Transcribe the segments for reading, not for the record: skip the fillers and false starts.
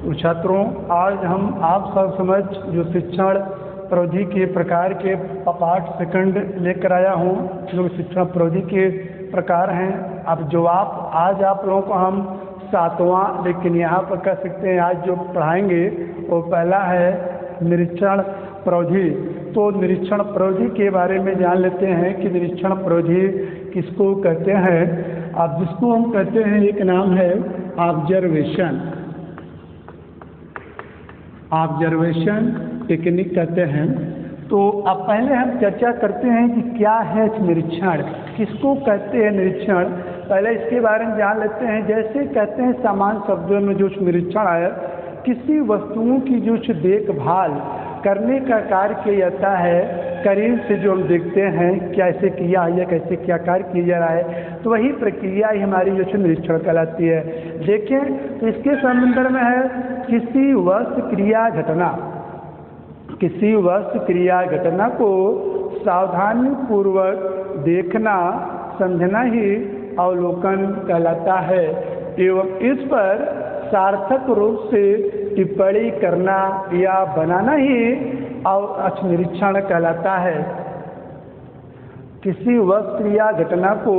तो छात्रों, आज हम आप सब समझ जो शिक्षण प्रौद्योगिकी के प्रकार के पाठ सेकंड लेकर आया हूँ, जो शिक्षण प्रौद्योगिकी के प्रकार हैं। अब जो आज आप लोगों को हम 7वां, लेकिन यहाँ पर कह सकते हैं आज जो पढ़ाएंगे वो पहला है निरीक्षण प्रौद्योगिकी। तो निरीक्षण प्रौद्योगिकी के बारे में जान लेते हैं कि निरीक्षण प्रौद्योगिकी किसको कहते हैं। अब जिसको हम कहते हैं, एक नाम है ऑब्जर्वेशन टेक्निक कहते हैं। तो अब पहले हम चर्चा करते हैं कि क्या है निरीक्षण, किसको कहते हैं निरीक्षण। पहले इसके बारे में जान लेते हैं। जैसे कहते हैं सामान्य शब्दों में जो निरीक्षण है, किसी वस्तुओं की जो देखभाल करने का कार्य किया जाता है। करीब से जो हम देखते हैं कैसे किया या कैसे क्या कार्य किया जा रहा है, तो वही प्रक्रिया ही हमारी जो निरीक्षण कहलाती है। देखें तो इसके संबंध में है किसी वस्तु क्रिया घटना को सावधानी पूर्वक देखना समझना ही अवलोकन कहलाता है, एवं इस पर सार्थक रूप से टिप्पणी करना या बनाना ही निरीक्षण कहलाता है। किसी वस्तु या घटना को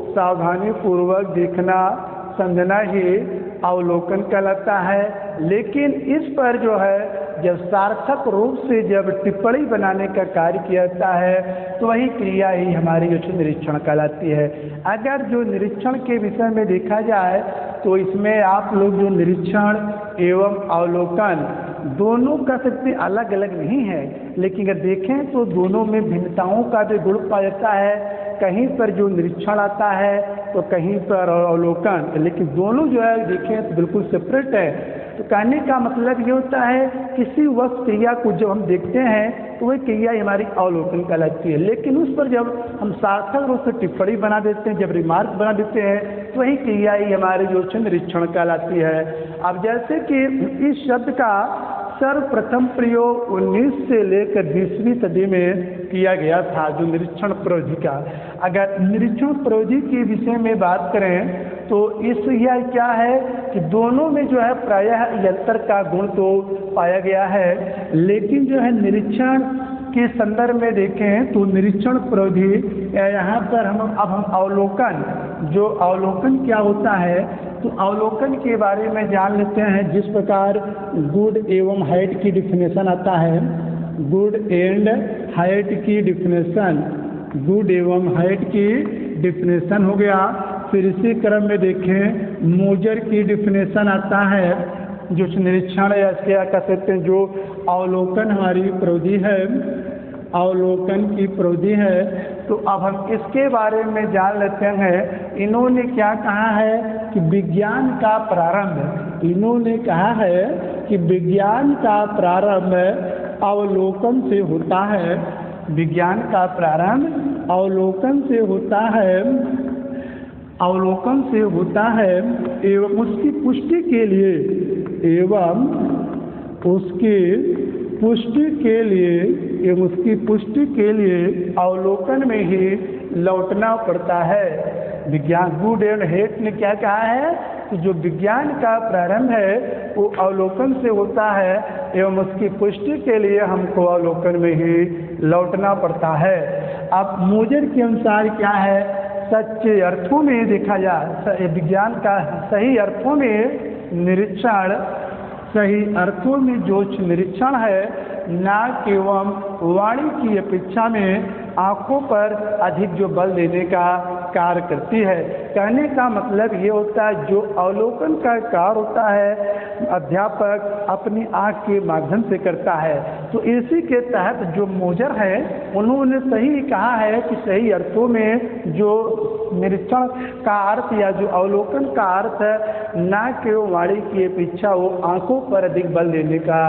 सावधानी पूर्वक देखना समझना ही अवलोकन कहलाता है। लेकिन इस पर जो है जब सार्थक रूप से जब टिप्पणी बनाने का कार्य किया जाता है, तो वही क्रिया ही हमारी जो निरीक्षण कहलाती है। अगर जो निरीक्षण के विषय में देखा जाए तो इसमें आप लोग जो निरीक्षण एवं अवलोकन दोनों कह सकते अलग अलग नहीं है, लेकिन अगर देखें तो दोनों में भिन्नताओं का भी गुण पाया जाता है। कहीं पर जो निरीक्षण आता है तो कहीं पर अवलोकन, लेकिन दोनों जो है देखें तो बिल्कुल सेपरेट है। तो कहने का मतलब ये होता है किसी वस्तु क्रिया को जब हम देखते हैं तो वही क्रिया हमारी अवलोकन कहलाती है, लेकिन उस पर जब हम सार्थक रूप से टिप्पणी बना देते हैं, जब रिमार्क बना देते हैं, तो वही क्रिया ही हमारी जो निरीक्षण कहलाती है। अब जैसे कि इस शब्द का सर्वप्रथम प्रयोग 19 से लेकर 20वीं सदी में किया गया था, जो निरीक्षण प्रौद्योगिकी का। अगर निरीक्षण प्रौद्योगिकी के विषय में बात करें तो यह क्या है कि दोनों में जो है प्रायः यंत्र का गुण तो पाया गया है, लेकिन जो है निरीक्षण के संदर्भ में देखें तो निरीक्षण प्रौद्योगिकी यहाँ पर हम अवलोकन, जो अवलोकन क्या होता है तो अवलोकन के बारे में जान लेते हैं। जिस प्रकार गुड एवं हाइट की डिफिनेशन आता है, गुड एंड हाइट की डिफिनेशन, गुड एवं हाइट की डिफिनेशन हो गया। फिर इसी क्रम में देखें मोजर की डिफिनेशन आता है, जो निरीक्षण या क्या कह सकते हैं जो अवलोकन हमारी प्रौद्योगिकी है, अवलोकन की प्रौद्योगिकी है। तो अब हम इसके बारे में जान लेते हैं। इन्होंने क्या कहा है कि विज्ञान का प्रारंभ, इन्होंने कहा है कि विज्ञान का प्रारंभ अवलोकन से होता है। विज्ञान का प्रारंभ अवलोकन से होता है, अवलोकन से होता है एवं उसकी पुष्टि के लिए, एवं उसकी पुष्टि के लिए अवलोकन में ही लौटना पड़ता है। विज्ञान गुड एंड हेट ने क्या कहा है कि जो विज्ञान का प्रारंभ है वो अवलोकन से होता है एवं उसकी पुष्टि के लिए हमको अवलोकन में ही लौटना पड़ता है। अब मोजर के अनुसार क्या है, सच्चे अर्थों में देखा जाए विज्ञान का सही अर्थों में निरीक्षण, सही अर्थों में जो निरीक्षण है नाक एवं वाणी की अपेक्षा में आँखों पर अधिक जो बल देने का कार्य करती है। कहने का मतलब ये होता है जो अवलोकन का कार्य होता है अध्यापक अपनी आँख के माध्यम से करता है। तो इसी के तहत जो मोजर है उन्होंने सही कहा है कि सही अर्थों में जो निरीक्षण का अर्थ या जो अवलोकन का अर्थ है नाक एवं वाणी की अपेक्षा वो आँखों पर अधिक बल देने का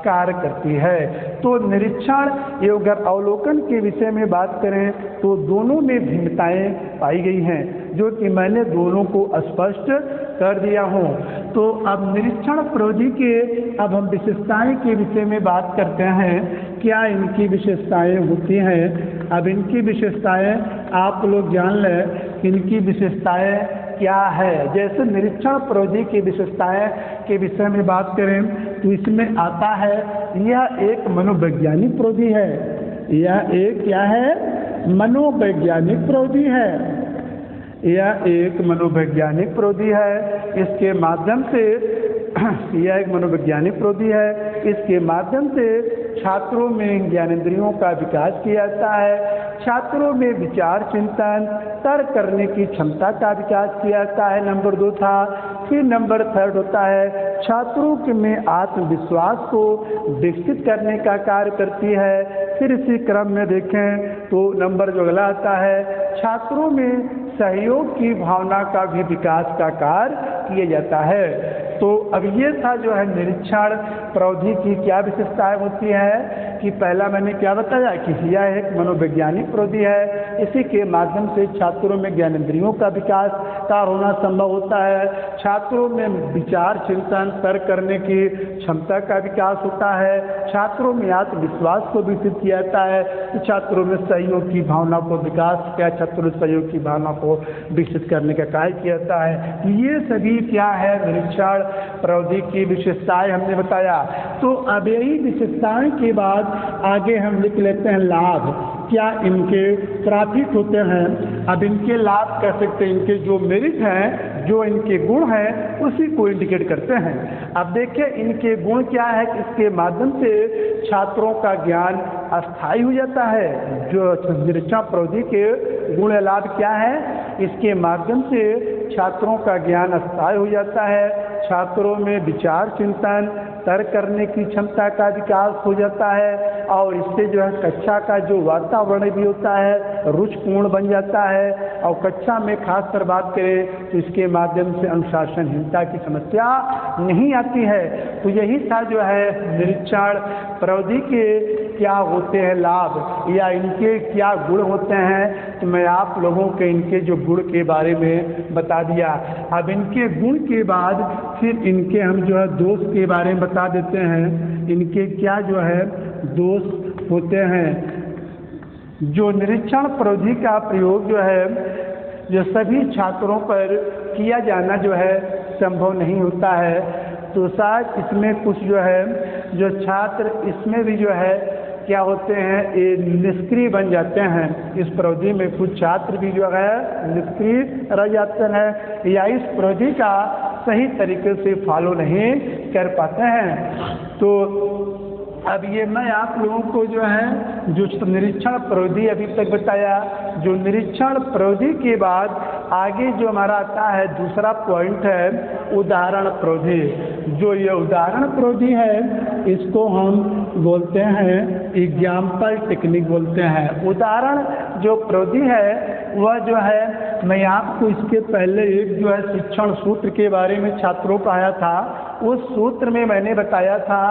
कार्य करती है। तो निरीक्षण एवं अवलोकन के विषय में बात करें तो दोनों में भिन्नताएं पाई गई हैं, जो कि मैंने दोनों को स्पष्ट कर दिया हूँ। तो अब निरीक्षण प्रौद्योगिकी के अब हम विशेषताएं के विषय में बात करते हैं। क्या इनकी विशेषताएं होती हैं? अब इनकी विशेषताएं आप लोग जान लें। इनकी विशेषताएं क्या है। जैसे निरीक्षण प्रविधि की विशेषताएं के विषय में बात करें तो इसमें आता है यह एक मनोवैज्ञानिक प्रविधि है। यह एक क्या है? मनोवैज्ञानिक प्रविधि है। यह एक मनोवैज्ञानिक प्रविधि है। इसके माध्यम से यह एक मनोवैज्ञानिक प्रविधि है। इसके माध्यम से छात्रों में ज्ञानेंद्रियों का विकास किया जाता है। छात्रों में विचार चिंतन तर्क करने की क्षमता का विकास किया जाता है। नंबर 2 था। फिर नंबर 3 होता है छात्रों के में आत्मविश्वास को विकसित करने का कार्य करती है। फिर इसी क्रम में देखें तो नंबर जो अगला आता है छात्रों में सहयोग की भावना का भी विकास का कार्य किया जाता है। तो अब ये था जो है निरीक्षण प्रविधि की क्या विशेषताएं होती है कि पहला मैंने क्या बताया कि यह एक मनोवैज्ञानिक प्रविधि है। इसी के माध्यम से छात्रों में ज्ञानेंद्रियों का विकास का होना संभव होता है। छात्रों में विचार चिंतन तर्क करने की क्षमता का विकास होता है। छात्रों में आत्मविश्वास को विकसित किया जाता है। छात्रों में सहयोग की भावना को विकास क्या छात्रों में सहयोग की भावना को विकसित करने का कार्य किया जाता है। ये सभी क्या है निरीक्षण प्रविधि की विशेषताएं हमने बताया। तो अब यही विशेषताएं के बाद आगे हम लिख लेते हैं लाभ। क्या इनके प्रॉफिट होते हैं। अब इनके लाभ कह सकते हैं, इनके जो मेरिट हैं, जो इनके गुण हैं उसी को इंडिकेट करते हैं। अब देखिए इनके गुण क्या है कि इसके माध्यम से छात्रों का ज्ञान अस्थायी हो जाता है। जो निरीक्षण प्रविधि के गुण लाभ क्या है, इसके माध्यम से छात्रों का ज्ञान अस्थायी हो जाता है। छात्रों में विचार चिंतन तर्क करने की क्षमता का विकास हो जाता है और इससे जो है कक्षा का जो वातावरण भी होता है रुचिपूर्ण बन जाता है। और कक्षा में खास कर बात करें तो इसके माध्यम से अनुशासनहीनता की समस्या नहीं आती है। तो यही था जो है निरीक्षण प्रविधि के क्या होते हैं लाभ या इनके क्या गुण होते हैं। तो मैं आप लोगों के इनके जो गुण के बारे में बता दिया। अब इनके गुण के बाद फिर इनके हम जो है दोष के बारे में बता देते हैं। इनके क्या जो है दोष होते हैं। जो निरीक्षण प्रविधि का प्रयोग जो है जो सभी छात्रों पर किया जाना जो है संभव नहीं होता है। तो शायद इसमें कुछ जो है जो छात्र इसमें भी जो है क्या होते हैं ये निष्क्रिय बन जाते हैं। इस प्रविधि में कुछ छात्र भी जो है निष्क्रिय रह जाते हैं या इस प्रविधि का सही तरीके से फॉलो नहीं कर पाते हैं। तो अब ये मैं आप लोगों को जो है जो निरीक्षण प्रविधि अभी तक बताया। जो निरीक्षण प्रविधि के बाद आगे जो हमारा आता है दूसरा पॉइंट है उदाहरण प्रविधि। जो ये उदाहरण प्रविधि है इसको हम बोलते हैं एग्जाम्पल टेक्निक बोलते हैं। उदाहरण जो प्रविधि है वह जो है मैं आपको इसके पहले एक जो है शिक्षण सूत्र के बारे में छात्रों को आया था। उस सूत्र में मैंने बताया था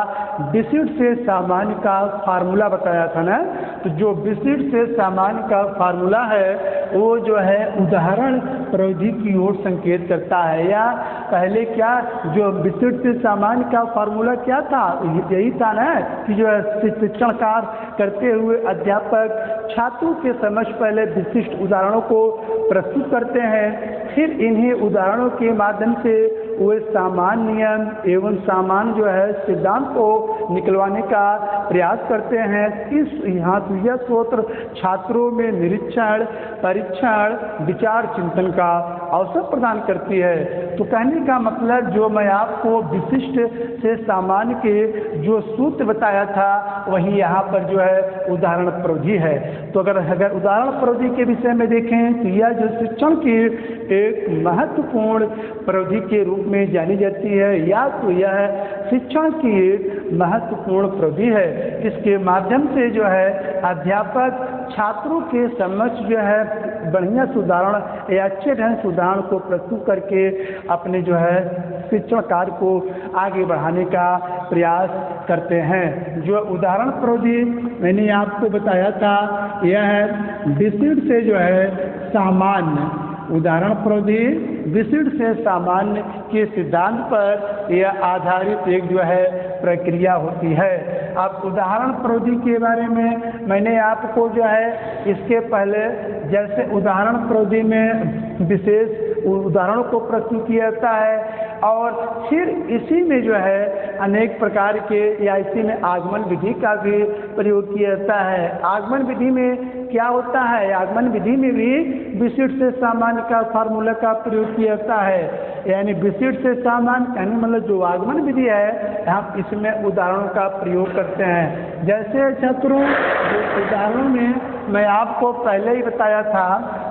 विशिष्ट से सामान्य का फार्मूला बताया था ना। तो जो विशिष्ट से सामान्य का फार्मूला है वो जो है उदाहरण प्रविधि की ओर संकेत करता है। या पहले क्या जो विशिष्ट से सामान्य का फार्मूला क्या था, यही था ना कि जो है शिक्षण कार्य करते हुए अध्यापक छात्रों के समक्ष पहले विशिष्ट उदाहरणों को प्रस्तुत करते हैं। फिर इन्हीं उदाहरणों के माध्यम से वे सामान्य नियम एवं सामान्य जो है सिद्धांत को निकलवाने का प्रयास करते हैं। इस यहाँ यह सूत्र छात्रों में निरीक्षण परीक्षण विचार चिंतन का अवसर प्रदान करती है। तो कहने का मतलब जो मैं आपको विशिष्ट से सामान्य के जो सूत्र बताया था वही यहाँ पर जो है उदाहरण प्रविधि है। तो अगर उदाहरण प्रविधि के विषय में देखें तो यह जो शिक्षण की एक महत्वपूर्ण प्रविधि के रूप में जानी जाती है या तो यह शिक्षण की एक महत्वपूर्ण प्रविधि है। इसके माध्यम से जो है अध्यापक छात्रों के समक्ष जो है बढ़िया उदाहरण या अच्छे ढंग से उदाहरण को प्रस्तुत करके अपने जो है शिक्षण कार्य को आगे बढ़ाने का प्रयास करते हैं। जो उदाहरण प्रविधि मैंने आपको बताया था यह है विशिष्ट से जो है सामान्य। उदाहरण प्रविधि विशिष्ट से सामान्य के सिद्धांत पर यह आधारित एक जो है प्रक्रिया होती है। अब उदाहरण प्रविधि के बारे में मैंने आपको जो है इसके पहले जैसे उदाहरण प्रविधि में विशेष उदाहरणों को प्रस्तुत किया जाता है। और फिर इसी में जो है अनेक प्रकार के या इसी में आगमन विधि का भी प्रयोग किया जाता है। आगमन विधि में क्या होता है, आगमन विधि में भी विशिष्ट से सामान्य का फार्मूला का प्रयोग किया जाता है। यानी विशिष्ट से सामान्य कहने मतलब जो आगमन विधि है हम इसमें उदाहरणों का प्रयोग करते हैं। जैसे छात्रों उदाहरणों में मैं आपको पहले ही बताया था,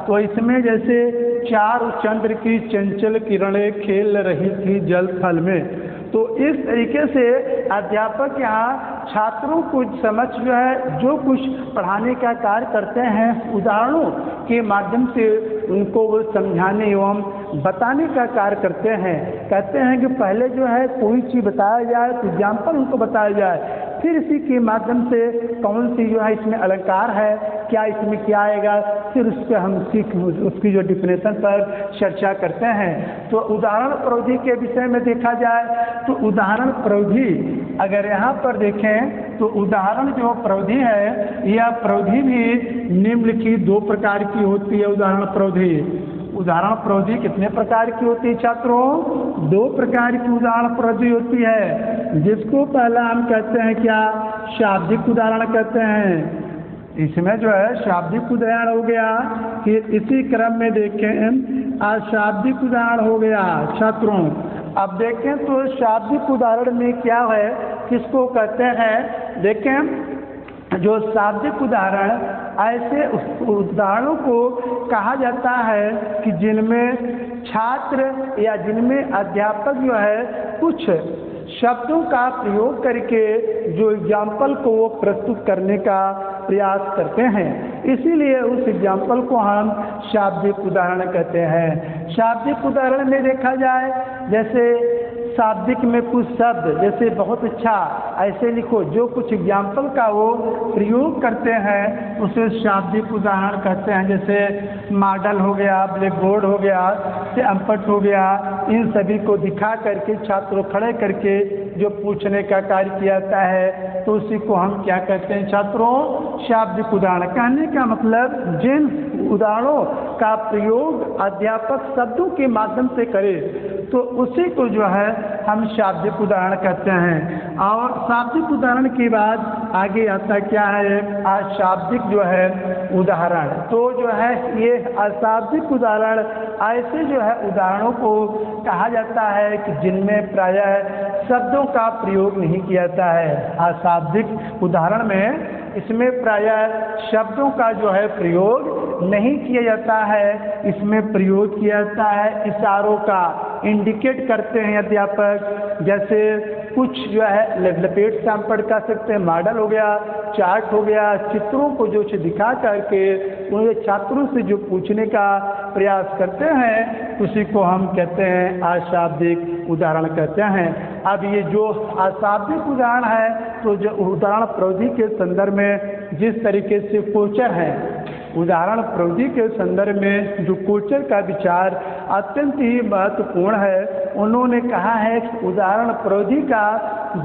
तो इसमें जैसे चार चंद्र की चंचल किरणें खेल रही थी जल थल में, तो इस तरीके से अध्यापक यहाँ छात्रों को समझ जो है जो कुछ पढ़ाने का कार्य करते हैं उदाहरणों के माध्यम से उनको वो समझाने एवं बताने का कार्य करते हैं। कहते हैं कि पहले जो है कोई चीज़ बताया जाए तो एग्जाम्पल उनको बताया जाए, फिर इसी के माध्यम से कौन सी जो है इसमें अलंकार है, क्या इसमें क्या आएगा, फिर उस पर हम उसकी जो डिफिनेशन पर चर्चा करते हैं। तो उदाहरण प्रविधि के विषय में देखा जाए तो उदाहरण प्रविधि अगर यहाँ पर देखें तो उदाहरण जो प्रविधि है यह प्रविधि भी निम्नलिखित दो प्रकार की होती है। उदाहरण प्रविधि कितने प्रकार की होती है छात्रों? दो प्रकार की उदाहरण प्रविधि होती है, जिसको पहला हम कहते हैं क्या, शाब्दिक उदाहरण कहते हैं। इसमें जो है शाब्दिक उदाहरण हो गया, फिर इसी क्रम में देखें अशाब्दिक उदाहरण हो गया छात्रों। अब देखें तो शाब्दिक उदाहरण में क्या है, किसको कहते हैं, देखें जो शाब्दिक उदाहरण ऐसे उदाहरणों को कहा जाता है कि जिनमें छात्र या जिनमें अध्यापक जो है कुछ शब्दों का प्रयोग करके जो एग्जाम्पल को वो प्रस्तुत करने का प्रयास करते हैं, इसीलिए उस एग्जाम्पल को हम शाब्दिक उदाहरण कहते हैं। शाब्दिक उदाहरण में देखा जाए जैसे शाब्दिक में कुछ शब्द जैसे बहुत अच्छा ऐसे लिखो, जो कुछ एग्जाम्पल का वो प्रयोग करते हैं उसे शाब्दिक उदाहरण कहते हैं। जैसे मॉडल हो गया, ब्लैक बोर्ड हो गया, चैम्पट हो गया, इन सभी को दिखा करके छात्रों खड़े करके जो पूछने का कार्य किया जाता है तो उसी को हम क्या कहते हैं छात्रों, शाब्दिक उदाहरण। कहने का मतलब जिन उदाहरणों का प्रयोग अध्यापक शब्दों के माध्यम से करे तो उसी को जो है हम शाब्दिक उदाहरण कहते हैं। और शाब्दिक उदाहरण के बाद आगे आता क्या है, अशाब्दिक जो है उदाहरण। तो जो है ये अशाब्दिक उदाहरण ऐसे जो है उदाहरणों को कहा जाता है कि जिनमें प्रायः शब्दों का प्रयोग नहीं किया जाता है। अशाब्दिक उदाहरण में इसमें प्रायः शब्दों का जो है प्रयोग नहीं किया जाता है, इसमें प्रयोग किया जाता है इशारों का। इंडिकेट करते हैं अध्यापक, जैसे कुछ जो है लपेट सैंपल कर सकते हैं, मॉडल हो गया, चार्ट हो गया, चित्रों को जो दिखा करके उन छात्रों से जो पूछने का प्रयास करते हैं उसी को हम कहते हैं अशाब्दिक उदाहरण कहते हैं। अब ये जो अशाब्दिक उदाहरण है तो जो उदाहरण प्रविधि के संदर्भ में जिस तरीके से कोचर है, उदाहरण प्रविधि के संदर्भ में जो कोचर का विचार अत्यंत ही महत्वपूर्ण है, उन्होंने कहा है कि उदाहरण प्रविधि का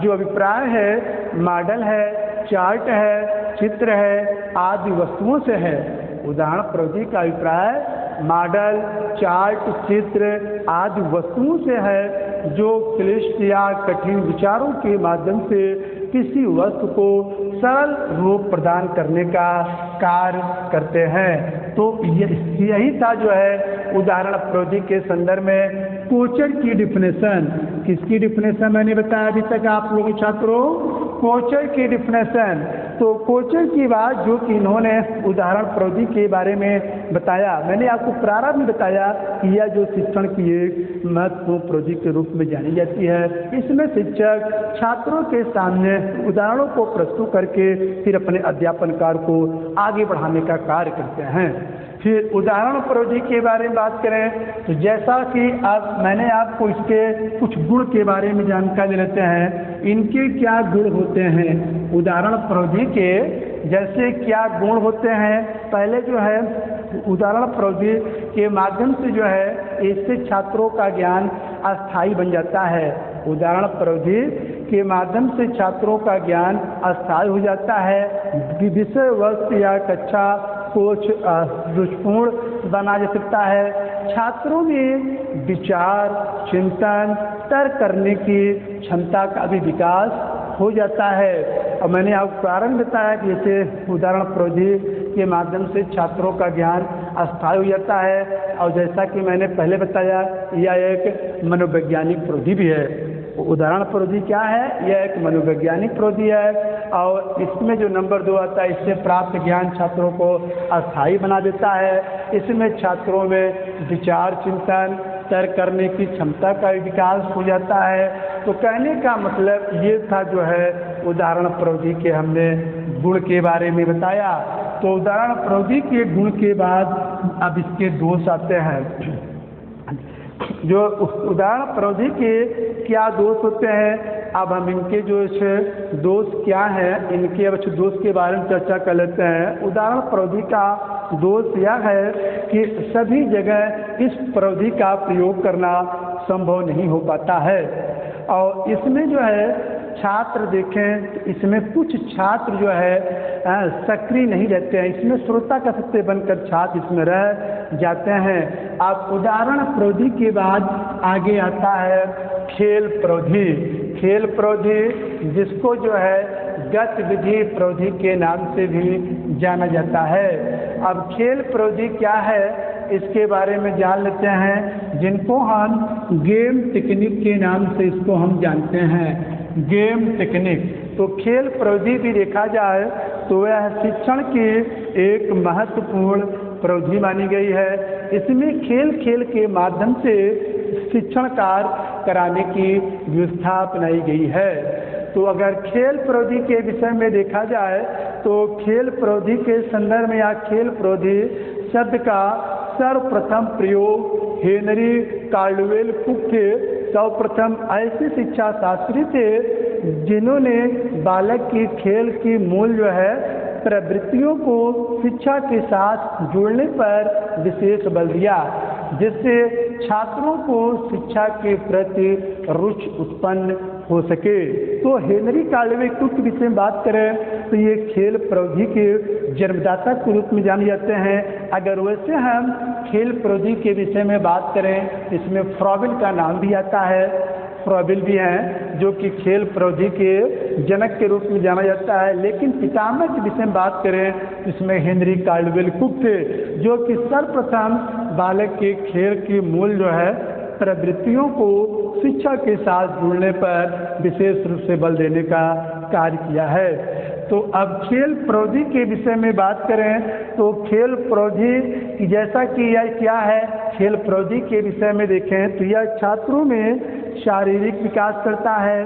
जो अभिप्राय है मॉडल है, चार्ट है, चित्र है आदि वस्तुओं से है। उदाहरण प्रविधि का अभिप्राय मॉडल, चार्ट, चित्र आदि वस्तुओं से है जो क्लिष्ट या कठिन विचारों के माध्यम से किसी वस्तु को सरल रूप प्रदान करने का कार्य करते हैं। तो यही था जो है उदाहरण प्रविधि के संदर्भ में कोचर की डिफिनेशन। किसकी डिफिनेशन मैंने बताया अभी तक आप लोगों छात्रों, कोचर की डिफिनेशन। तो कोचर की बात जो कि इन्होंने उदाहरण प्रविधि के बारे में बताया, मैंने आपको प्रारंभ में बताया कि यह जो शिक्षण की एक महत्वपूर्ण प्रविधि के रूप में जानी जाती है। इसमें शिक्षक छात्रों के सामने उदाहरणों को प्रस्तुत करके फिर अपने अध्यापन कार्य को आगे बढ़ाने का कार्य करते हैं। फिर उदाहरण प्रविधि के बारे में बात करें तो जैसा कि अब मैंने आपको इसके कुछ गुण के बारे में जानकारी लेते हैं, इनके क्या गुण होते हैं उदाहरण प्रविधि के, जैसे क्या गुण होते हैं। पहले जो है उदाहरण प्रविधि के माध्यम से जो है इससे छात्रों का ज्ञान अस्थायी बन जाता है। उदाहरण प्रविधि के माध्यम से छात्रों का ज्ञान अस्थायी हो जाता है, विषय वस्तु या कक्षा को रुचिपूर्ण बना जा सकता है। छात्रों में विचार, चिंतन, तर्क करने की क्षमता का भी विकास हो जाता है। और मैंने आपको कारण बताया कि जैसे उदाहरण प्रौद्योगिकी के माध्यम से छात्रों का ज्ञान अस्थायी हो जाता है। और जैसा कि मैंने पहले बताया, यह एक मनोवैज्ञानिक प्रौद्योगिकी भी है। उदाहरण प्रौद्योगिकी क्या है? यह एक मनोवैज्ञानिक प्रौद्योगिकी है। और इसमें जो नंबर 2 आता है, इससे प्राप्त ज्ञान छात्रों को अस्थायी बना देता है। इसमें छात्रों में विचार, चिंतन, तर्क करने की क्षमता का विकास हो जाता है। तो कहने का मतलब ये था जो है उदाहरण प्रौद्योगिकी के हमने गुण के बारे में बताया। तो उदाहरण प्रौद्योगिकी के गुण के बाद अब इसके दोष आते हैं। जो उदाहरण प्रौद्योगिकी के क्या दोष होते हैं, अब हम इनके जो दोष क्या हैं, इनके अब दोष के बारे में चर्चा कर लेते हैं। उदाहरण प्रौद्योगिकी का दोष यह है कि सभी जगह इस प्रौद्योगिकी का प्रयोग करना संभव नहीं हो पाता है। और इसमें जो है छात्र देखें तो इसमें कुछ छात्र जो है सक्रिय नहीं रहते हैं, इसमें श्रोता का सत्य बनकर छात्र इसमें रह जाते हैं। अब उदाहरण प्रौद्योगिकी के बाद आगे आता है खेल प्रौद्योगिकी। खेल प्रौद्योगिकी जिसको जो है गतिविधि प्रौद्योगिकी के नाम से भी जाना जाता है। अब खेल प्रौद्योगिकी क्या है, इसके बारे में जान लेते हैं, जिनको हम गेम टेक्निक के नाम से इसको हम जानते हैं, गेम टेक्निक। तो खेल प्रौद्योगिकी देखा जाए तो यह शिक्षण की एक महत्वपूर्ण प्रौद्योगिकी मानी गई है। इसमें खेल खेल के माध्यम से शिक्षण कार्य कराने की व्यवस्था अपनाई गई है। तो अगर खेल प्रौद्योगिकी के विषय में देखा जाए तो खेल प्रौद्योगिकी के संदर्भ में या खेल प्रौद्योगिकी शब्द का सर्वप्रथम प्रयोग हेनरी कार्डवेल कुक थे। सर्वप्रथम ऐसे शिक्षा शास्त्री थे जिन्होंने बालक की खेल की मूल जो है प्रवृत्तियों को शिक्षा के साथ जोड़ने पर विशेष बल दिया, जिससे छात्रों को शिक्षा के प्रति रुचि उत्पन्न हो सके। तो हेनरी कार्डवेल कुक के विषय में बात करें तो ये खेल प्रौद्योगिकी के जन्मदाता के रूप में जाने जाते हैं। अगर वैसे हम खेल प्रौद्योगिकी के विषय में बात करें, इसमें फ्रॉबेल का नाम भी आता है, फ्रॉबेल भी हैं जो कि खेल प्रौद्योगिकी के जनक के रूप में जाना जाता है। लेकिन पितामह के विषय में बात करें इसमें हेनरी कार्डवेल कुक थे, जो कि सर्वप्रथम बालक के खेल की मूल जो है प्रवृत्तियों को शिक्षा के साथ जुड़ने पर विशेष रूप से बल देने का कार्य किया है। तो अब खेल प्रौद्योगिकी के विषय में बात करें तो खेल प्रौद्योगिकी जैसा कि यह क्या है, खेल प्रौद्योगिकी के विषय में देखें तो यह छात्रों में शारीरिक विकास करता है।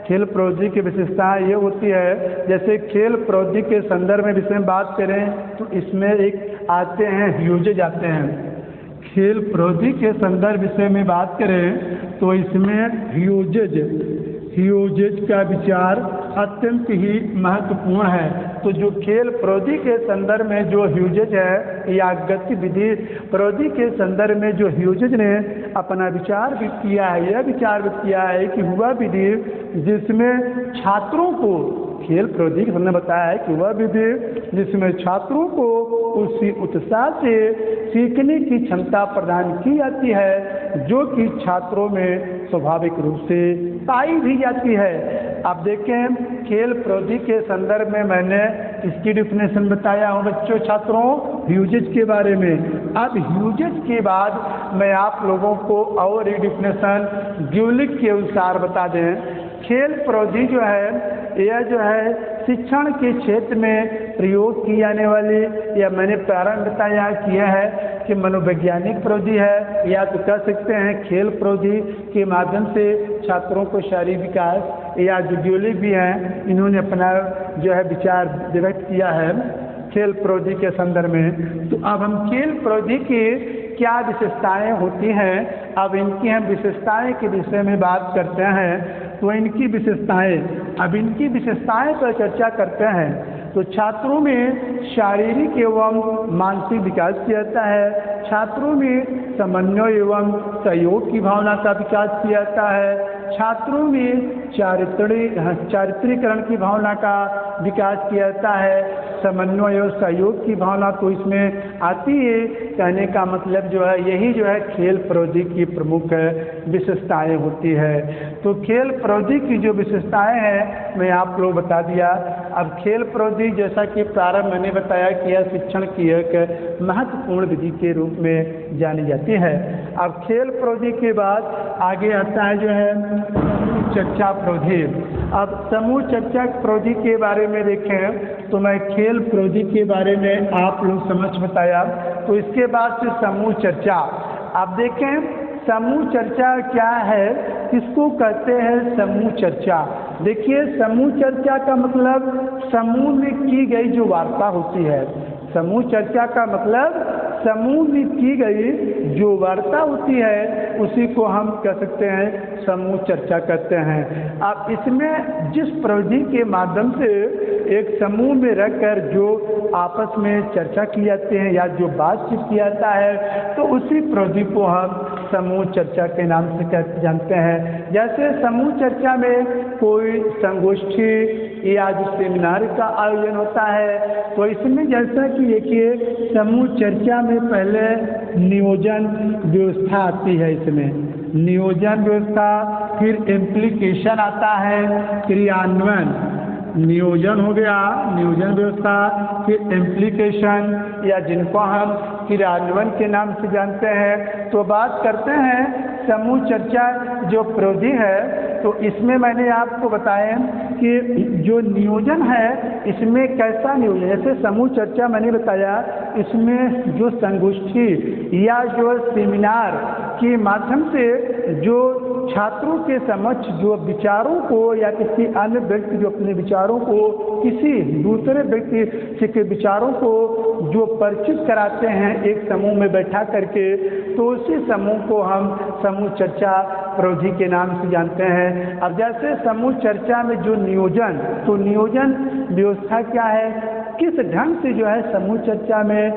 खेल प्रौद्योगिकी की विशेषताएं ये होती है, जैसे खेल प्रौद्योगिकी के संदर्भ में विषय में बात करें तो इसमें एक आते हैं ह्यूजेज आते हैं। खेल प्रौद्योगिकी के संदर्भ विषय में बात करें तो इसमें ह्यूजेज का विचार अत्यंत ही महत्वपूर्ण है। तो जो खेल प्रौद्योगिकी के संदर्भ में जो ह्यूजेज है या गतिविधि प्रौद्योगिकी के संदर्भ में जो ह्यूजेज ने अपना विचार व्यक्त किया है, यह विचार व्यक्त किया है कि हुआ विधि जिसमें छात्रों को खेल प्रौद्योगिकी हमने बताया है कि वह विधि जिसमें छात्रों को उसी उत्साह से सीखने की क्षमता प्रदान की जाती है जो कि छात्रों में स्वाभाविक रूप से पाई भी जाती है। अब देखें खेल प्रौद्योगिकी के संदर्भ में मैंने इसकी डिफिनेशन बताया हूँ बच्चों छात्रों ह्यूजेज के बारे में। अब ह्यूजेज के बाद मैं आप लोगों को और एक डिफिनेशन ग्यूलिक के अनुसार बता दें। खेल प्रौद्योगिकी जो है यह जो है शिक्षण के क्षेत्र में प्रयोग की जाने वाली, या मैंने प्रारंभ बताया कि यह है कि मनोवैज्ञानिक प्रौद्योगिकी है, या तो कह सकते हैं खेल प्रौद्योगिकी के माध्यम से छात्रों को शारीरिक विकास, या जो ग्यूलिक भी हैं इन्होंने अपना जो है विचार व्यक्त किया है खेल प्रौद्योगिकी के संदर्भ में। तो अब हम खेल प्रौद्योगिकी की क्या विशेषताएं होती हैं, अब इनकी हम विशेषताएं के विषय में बात करते हैं। तो इनकी विशेषताएं पर चर्चा करते हैं। तो छात्रों में शारीरिक एवं मानसिक विकास किया जाता है, छात्रों में समन्वय एवं सहयोग की भावना का विकास किया जाता है, छात्रों में चारित्रीकरण की भावना का विकास किया जाता है। समन्वय और सहयोग की भावना तो इसमें आती है। कहने का मतलब जो है यही जो है खेल प्रौद्योगिकी की प्रमुख विशेषताएं होती है। तो खेल प्रौद्योगिकी की जो विशेषताएं हैं मैं आप लोग बता दिया। अब खेल प्रौद्योगिकी जैसा कि प्रारंभ मैंने बताया कि यह शिक्षण की एक महत्वपूर्ण विधि के रूप में जानी जाती है। अब खेल प्रौद्योगिकी के बाद आगे आता है जो है समूह चर्चा प्रौद्योगिकी। अब समूह चर्चा प्रौद्योगिकी के बारे में देखें तो मैं खेल प्रौद्योगिकी के बारे में आप लोग समझ बताया। तो इसके बाद से समूह चर्चा। आप देखें समूह चर्चा क्या है, किसको कहते हैं समूह चर्चा। देखिए समूह चर्चा का मतलब समूह में की गई जो वार्ता होती है। समूह चर्चा का मतलब समूह में की गई जो वार्ता होती है उसी को हम कह सकते हैं समूह चर्चा कहते हैं। अब इसमें जिस प्रौद्योगिकी के माध्यम से एक समूह में रहकर जो आपस में चर्चा की जाती है या जो बातचीत किया जाता है तो उसी प्रौद्योगिकी को हम समूह चर्चा के नाम से जानते हैं। जैसे समूह चर्चा में कोई संगोष्ठी या जो सेमिनार का आयोजन होता है तो इसमें जैसा कि देखिए समूह चर्चा में पहले नियोजन व्यवस्था आती है। इसमें नियोजन व्यवस्था, फिर इम्प्लीकेशन आता है, क्रियान्वयन। नियोजन हो गया, नियोजन व्यवस्था, फिर इम्प्लीकेशन या जिनको हम क्रियान्वयन के नाम से जानते हैं। तो बात करते हैं समूह चर्चा जो प्रौद्योगिकी है तो इसमें मैंने आपको बताया कि जो नियोजन है इसमें कैसा नियोजन, जैसे समूह चर्चा मैंने बताया इसमें जो संगोष्ठी या जो सेमिनार के माध्यम से जो छात्रों के समक्ष जो विचारों को या किसी अन्य व्यक्ति जो अपने विचारों को किसी दूसरे व्यक्ति के विचारों को जो परिचित कराते हैं एक समूह में बैठा करके तो उसी समूह को हम समूह चर्चा प्रौद्योगिकी के नाम से जानते हैं। अब जैसे समूह चर्चा में जो नियोजन, तो नियोजन व्यवस्था क्या है, किस ढंग से जो है समूह चर्चा में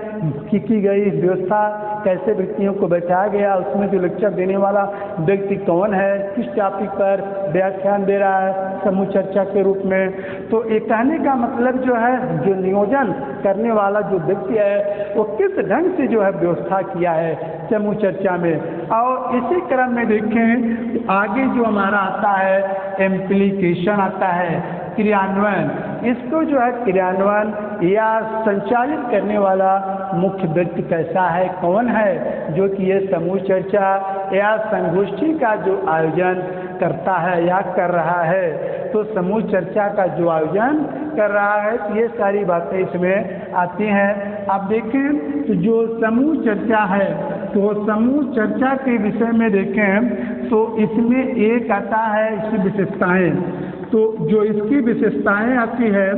की गई व्यवस्था, कैसे व्यक्तियों को बैठाया गया, उसमें जो लेक्चर देने वाला व्यक्ति कौन है, किस टॉपिक पर व्याख्यान दे रहा है समूह चर्चा के रूप में। तो ये कहने का मतलब जो है जो नियोजन करने वाला जो व्यक्ति है वो किस ढंग से जो है व्यवस्था किया है समूह चर्चा में। और इसी क्रम में देखें आगे जो हमारा आता है इम्प्लीकेशन आता है, क्रियान्वयन। इसको जो है क्रियान्वयन या संचालित करने वाला मुख्य व्यक्ति कैसा है, कौन है जो कि ये समूह चर्चा या संगोष्ठी का जो आयोजन करता है या कर रहा है। तो समूह चर्चा का जो आयोजन कर रहा है तो ये सारी बातें इसमें आती हैं। अब देखें तो जो समूह चर्चा है तो समूह चर्चा के विषय में देखें तो इसमें एक आता है इसकी विशेषताएं। तो जो इसकी विशेषताएं आती है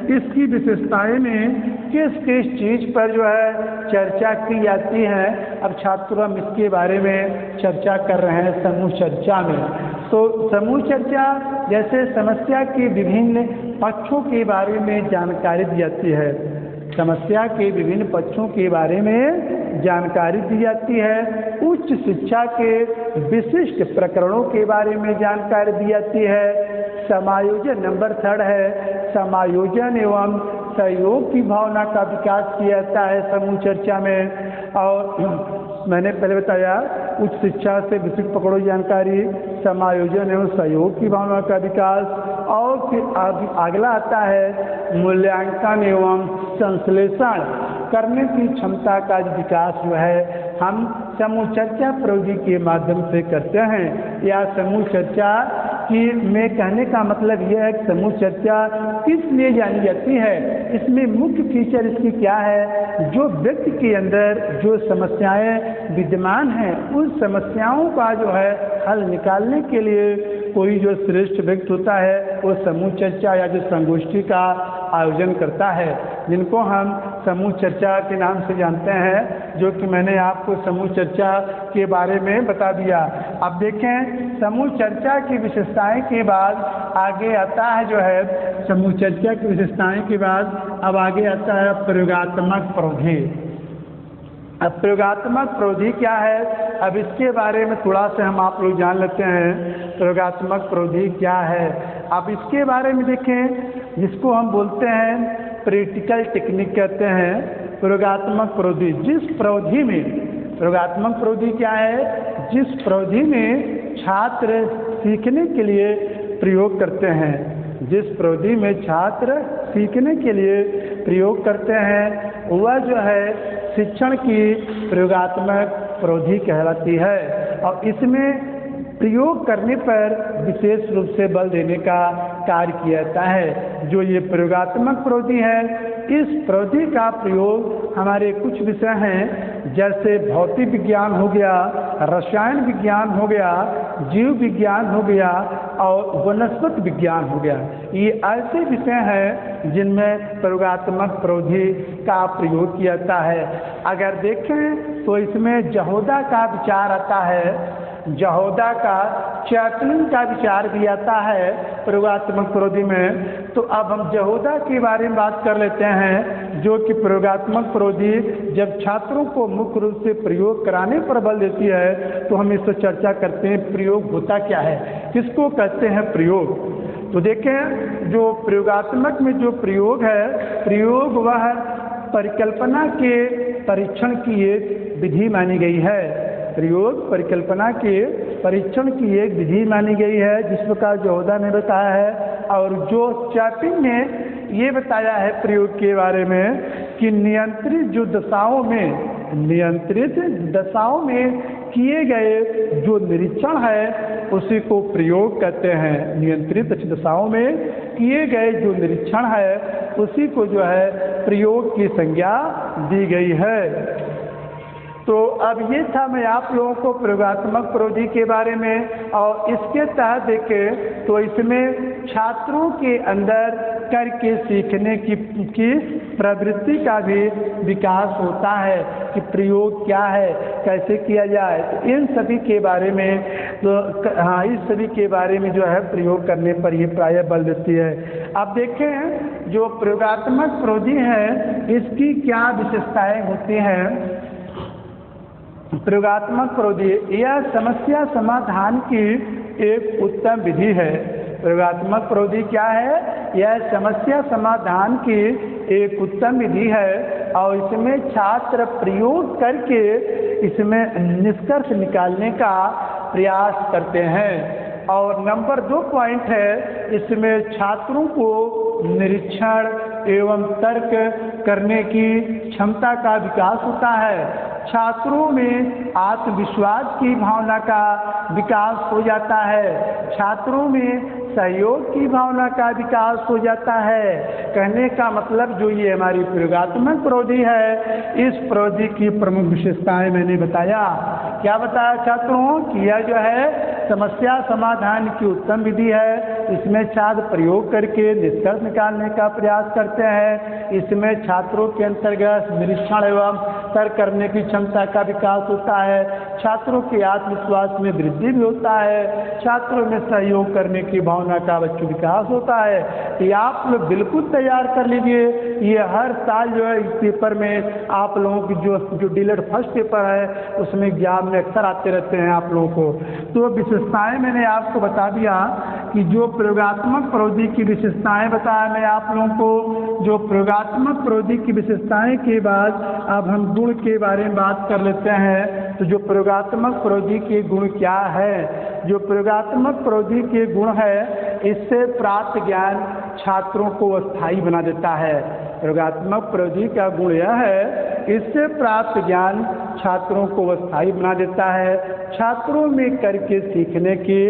इसकी विशेषताएं में किस किस चीज़ पर जो है चर्चा की जाती है। अब छात्र हम इसके बारे में चर्चा कर रहे हैं समूह चर्चा में। तो समूह चर्चा जैसे समस्या के विभिन्न पक्षों के बारे में जानकारी दी जाती है, समस्या के विभिन्न पक्षों के बारे में जानकारी दी जाती है, उच्च शिक्षा के विशिष्ट प्रकरणों के बारे में जानकारी दी जाती है। समायोजन नंबर 3 है, समायोजन एवं सहयोग की भावना का विकास किया जाता है समूह चर्चा में। और मैंने पहले बताया उच्च शिक्षा से विशिष्ट पकड़ो जानकारी, समायोजन एवं सहयोग की भावना का विकास। और फिर अगला आता है मूल्यांकन एवं संश्लेषण करने की क्षमता का विकास जो है हम समूह चर्चा प्रौद्योगिकी के माध्यम से करते हैं। या समूह चर्चा की में कहने का मतलब यह है कि समूह चर्चा किस लिए जानी जाती है, इसमें मुख्य फीचर इसकी क्या है, जो व्यक्ति के अंदर जो समस्याएं विद्यमान हैं उन समस्याओं का जो है हल निकालने के लिए कोई जो श्रेष्ठ व्यक्ति होता है वो समूह चर्चा या जो संगोष्ठी का आयोजन करता है, जिनको हम समूह चर्चा के नाम से जानते हैं, जो कि मैंने आपको समूह चर्चा के बारे में बता दिया। अब देखें समूह चर्चा की विशेषताएं के बाद आगे आता है जो है समूह चर्चा की विशेषताएं के बाद अब आगे आता है प्रयोगात्मक प्रौद्योगिकी। अब प्रयोगात्मक प्रविधि क्या है, अब इसके बारे में थोड़ा सा हम आप लोग जान लेते हैं। प्रयोगात्मक प्रविधि क्या है, अब इसके बारे में देखें, जिसको हम बोलते हैं प्रैक्टिकल टेक्निक कहते हैं। प्रयोगात्मक प्रविधि, जिस प्रविधि में, प्रयोगात्मक प्रविधि क्या है, जिस प्रविधि में छात्र सीखने के लिए प्रयोग करते हैं, जिस प्रविधि में छात्र सीखने के लिए प्रयोग करते हैं, वह जो है शिक्षण की प्रयोगात्मक प्रविधि कहलाती है। और इसमें प्रयोग करने पर विशेष रूप से बल देने का कार्य किया जाता है। जो ये प्रयोगात्मक प्रविधि है, इस प्रविधि का प्रयोग हमारे कुछ विषय हैं, जैसे भौतिक विज्ञान हो गया, रसायन विज्ञान हो गया, जीव विज्ञान हो गया और वनस्पति विज्ञान हो गया। ये ऐसे विषय हैं जिनमें प्रयोगात्मक प्रविधि का प्रयोग किया जाता है। अगर देखें तो इसमें जहोदा का विचार आता है, जहोदा का, चैपलिन का विचार भी आता है प्रयोगात्मक प्रविधि में। तो अब हम जहोदा के बारे में बात कर लेते हैं, जो कि प्रयोगात्मक प्रविधि जब छात्रों को मुख्य रूप से प्रयोग कराने पर बल देती है, तो हम इससे चर्चा करते हैं प्रयोग होता क्या है, किसको कहते हैं प्रयोग। तो देखें, जो प्रयोगात्मक में जो प्रयोग है, प्रयोग वह परिकल्पना के परीक्षण की एक विधि मानी गई है। प्रयोग परिकल्पना के परीक्षण की एक विधि मानी गई है, जिस प्रकार जहोदा ने बताया है। और जो चैपलिन ने ये बताया है प्रयोग के बारे में कि नियंत्रित जो दशाओं में, नियंत्रित दशाओं में किए गए जो निरीक्षण है उसी को प्रयोग कहते हैं। नियंत्रित दशाओं में किए गए जो निरीक्षण है उसी को जो है प्रयोग की संज्ञा दी गई है। तो अब ये था मैं आप लोगों को प्रयोगात्मक प्रविधि के बारे में। और इसके तहत देखें तो इसमें छात्रों के अंदर करके सीखने की प्रवृत्ति का भी विकास होता है कि प्रयोग क्या है, कैसे किया जाए। तो इन सभी के बारे में, तो हाँ, इस सभी के बारे में जो है प्रयोग करने पर ये प्रायः बल देती है। अब देखें, जो प्रयोगात्मक प्रविधि है इसकी क्या विशेषताएं होती हैं। प्रयोगात्मक प्रविधि यह समस्या समाधान की एक उत्तम विधि है। प्रयोगात्मक प्रविधि क्या है, यह समस्या समाधान की एक उत्तम विधि है और इसमें छात्र प्रयोग करके इसमें निष्कर्ष निकालने का प्रयास करते हैं। और नंबर 2 पॉइंट है, इसमें छात्रों को निरीक्षण एवं तर्क करने की क्षमता का विकास होता है। छात्रों में आत्मविश्वास की भावना का विकास हो जाता है, छात्रों में सहयोग की भावना का विकास हो जाता है। कहने का मतलब जो ये हमारी प्रयोगात्मक प्रविधि है, इस प्रविधि की प्रमुख विशेषताएं मैंने बताया। क्या बताया छात्रों कि यह जो है समस्या समाधान की उत्तम विधि है। इसमें छात्र प्रयोग करके निष्कर्ष निकालने का प्रयास करते हैं। इसमें छात्रों के अंतर्गत निरीक्षण एवं तर्क करने की क्षमता का विकास होता है। छात्रों के आत्मविश्वास में वृद्धि भी होता है। छात्रों में सहयोग करने की भावना का बच्चों विकास होता है। ये आप लोग बिल्कुल तैयार कर लीजिए। ये हर साल जो है इस पेपर में आप लोगों की जो डीलर फर्स्ट पेपर है उसमें एग्जाम में अक्सर आते रहते हैं आप लोगों को। तो विशेषताएं मैंने आपको बता दिया कि जो प्रयोगात्मक प्रविधि की विशेषताएं बताया मैं आप लोगों को। जो प्रयोगात्मक प्रविधि की विशेषताएं के बाद अब हम गुण के बारे में बात कर लेते हैं। तो जो प्रयोगात्मक प्रविधि के गुण क्या है, जो प्रयोगात्मक प्रविधि के गुण है, इससे प्राप्त ज्ञान छात्रों को स्थायी बना देता है। प्रयोगात्मक प्रविधि का गुण यह है, इससे प्राप्त ज्ञान छात्रों को स्थायी बना देता है। छात्रों में करके सीखने की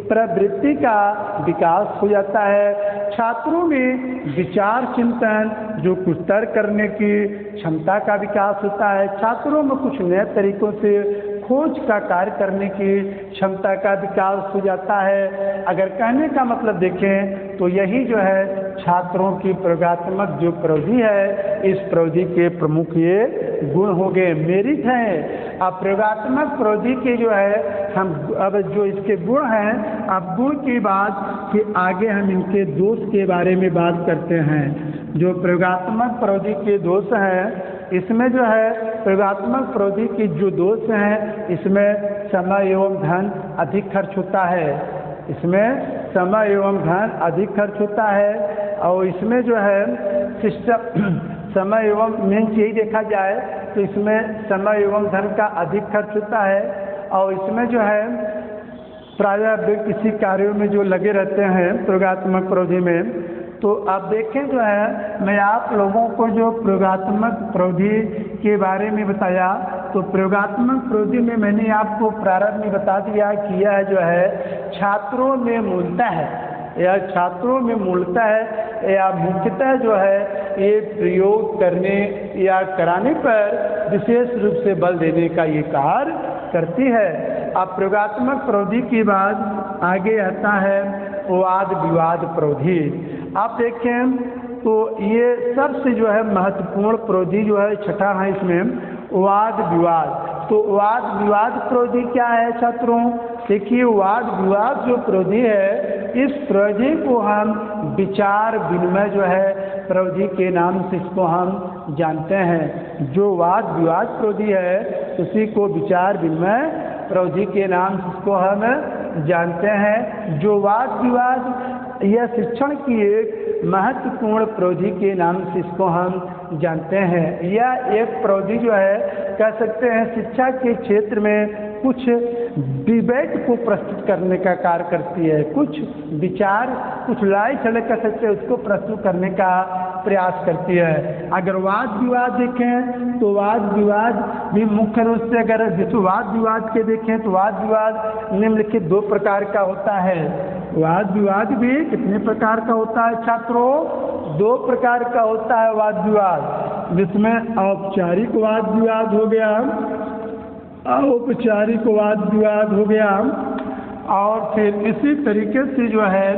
प्रवृत्ति का विकास हो जाता है। छात्रों में विचार चिंतन जो कुछ तर्क करने की क्षमता का विकास होता है। छात्रों में कुछ नए तरीकों से खोज का कार्य करने की क्षमता का विकास हो जाता है। अगर कहने का मतलब देखें तो यही जो है छात्रों की प्रयोगात्मक जो प्रविधि है, इस प्रविधि के प्रमुख ये गुण हो गए, मेरिट हैं। अब प्रयोगात्मक प्रविधि के जो है हम अब जो इसके गुण हैं, अब गुण की बात कि आगे हम इनके दोष के बारे में बात करते हैं। जो प्रयोगात्मक प्रविधि के दोष हैं इसमें जो है प्रयोगात्मक प्रौद्योगिकी की जो दोष हैं, इसमें समय एवं धन अधिक खर्च होता है, इसमें समय एवं धन अधिक खर्च होता है। और इसमें जो है सिस्टम समय एवं मेन यही देखा जाए तो इसमें समय एवं धन का अधिक खर्च होता है। और इसमें जो है प्रायः किसी कार्यों में जो लगे रहते हैं प्रयोगात्मक प्रौद्योगिकी में, तो आप देखें जो है मैं आप लोगों को जो प्रयोगात्मक प्रौद्योगिकी के बारे में बताया, तो प्रयोगात्मक प्रौद्योगिकी में मैंने आपको प्रारंभ में बता दिया कि यह जो है छात्रों में मूलतः है, या छात्रों में मूलतः है या मुख्यतः जो है ये प्रयोग करने या कराने पर विशेष रूप से बल देने का ये कार्य करती है। अब प्रयोगात्मक प्रौद्योगिकी के बाद आगे आता है वाद विवाद प्रौद्योगिकी। आप देखें तो ये सबसे जो है महत्वपूर्ण प्रौद्योगिकी जो है छठा है इसमें वाद विवाद। तो वाद विवाद प्रौद्योगिकी क्या है छात्रों? देखिए वाद विवाद जो प्रौद्योगिकी है, इस प्रौद्योगिकी को हम विचार विनिमय जो है प्रौद्योगिकी के नाम से इसको हम जानते हैं। जो वाद विवाद प्रौद्योगिकी है उसी को विचार विनिमय प्रौद्योगिकी के नाम से इसको हम जानते हैं। जो वाद विवाद यह शिक्षण की एक महत्वपूर्ण प्रौद्योगिकी के नाम से इसको हम जानते हैं। यह एक प्रौद्योगिकी जो है कह सकते हैं शिक्षा के क्षेत्र में कुछ डिबेट को प्रस्तुत करने का कार्य करती है, कुछ विचार कुछ लड़ाई झगड़े कह सकते हैं उसको प्रस्तुत करने का प्रयास करती है। अगर वाद विवाद देखें तो वाद विवाद भी मुख्य रूप से अगर वाद विवाद के देखें तो वाद विवाद निम्नलिखित दो प्रकार का होता है। वाद विवाद भी कितने प्रकार का होता है छात्रों? दो प्रकार का होता है वाद विवाद, जिसमें औपचारिक वाद विवाद हो गया, औपचारिक वाद विवाद हो गया, और फिर इसी तरीके से जो है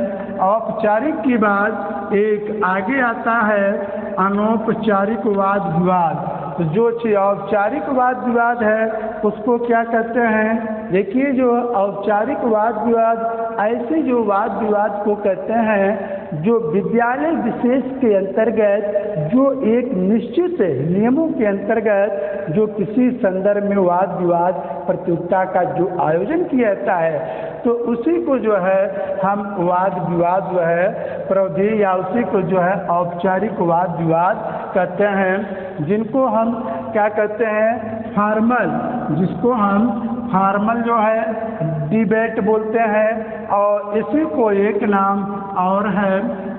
औपचारिक के बाद एक आगे आता है अनौपचारिक वाद विवाद। तो जो औपचारिक वाद विवाद है उसको क्या कहते हैं? देखिए जो औपचारिक वाद विवाद ऐसे जो वाद विवाद को कहते हैं जो विद्यालय विशेष के अंतर्गत जो एक निश्चित नियमों के अंतर्गत जो किसी संदर्भ में वाद विवाद प्रतियोगिता का जो आयोजन किया जाता है, तो उसी को जो है हम वाद विवाद जो है प्रौद्योगिकी या उसी को जो है औपचारिक वाद विवाद कहते हैं, जिनको हम क्या कहते हैं फॉर्मल, जिसको हम फॉर्मल जो है डिबेट बोलते हैं। और इसी को एक नाम और है